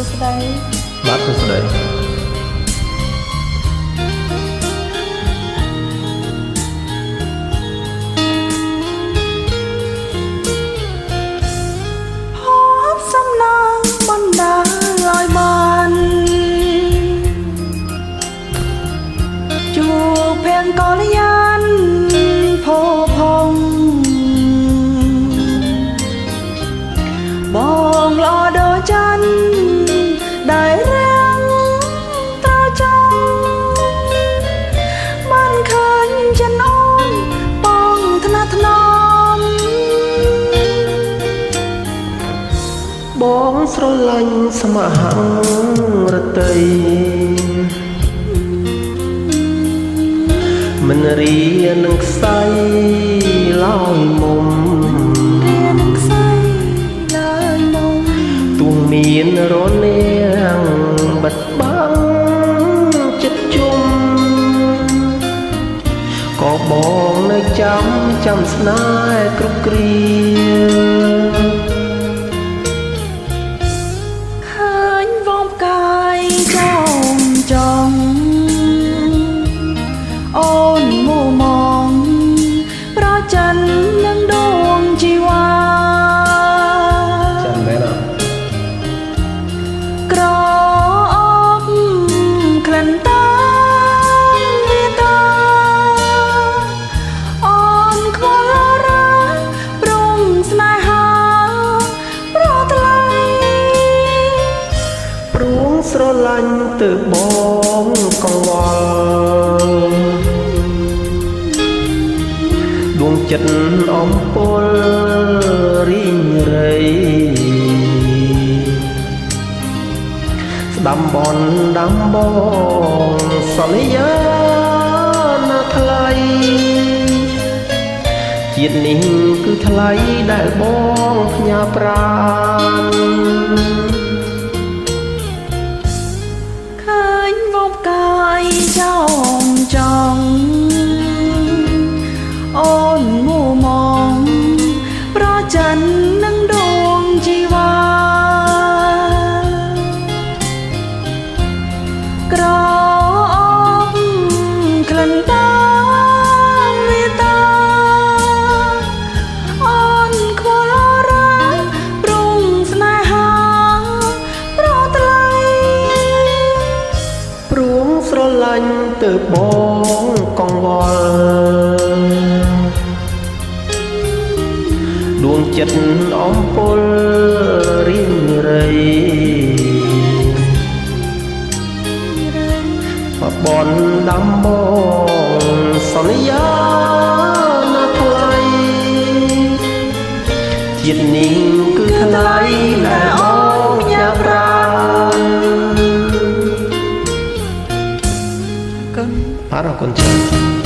សួស្តីបាទសួស្តីសំណាងបណ្ដាលឲ្យបានជួបភៀងកល្យានផោផងបងល្អដូចច័ន្ទដែលរាំងតើចាំបានឃើញចិនអូនបងថ្នាក់ថ្នមបងស្រឡាញ់ស្មហੰរតីមិនរៀននឹងខ្សែឡើយមុំទួងមានរនាងបាត់បង់ចិត្តជុំក៏បងនៅចាំស្នេហ៍គ្រប់គ្រាឃើញវងផ្កាយចង់អូនមួមងប្រច័ននឹងដួងជីវ៉ាចាំមែនអត់ក្រអបក្លិនតាវាតាអូនខ្វល់រាព្រមស្នេហាប្រថ្លៃព្រួងស្រឡាញ់ទៅបងកង្វល់ដួងចិត្តអំពលរីងរៃស្ដាំបនដាំបងសន្យាណាថ្លៃជាតិនេះគឺថ្លៃដែលបងផ្ញើប្រាណឃើញវងផ្កាយចង់អូនមួមងប្រច័ននឹងដួងជីវ៉ាក្រអបក្លិនតាវាតាអូនខ្វល់រាព្រមស្នេហាប្រថ្លៃព្រួងស្រឡាញ់ទៅបងកង្វល់ដួងចិត្តអំពលរីងរៃបនដាំបងសន្យាណាថ្លៃជាតិនេះគឺថ្លៃដែលបងញ៉ាំប្រាណអរគុណច្រើន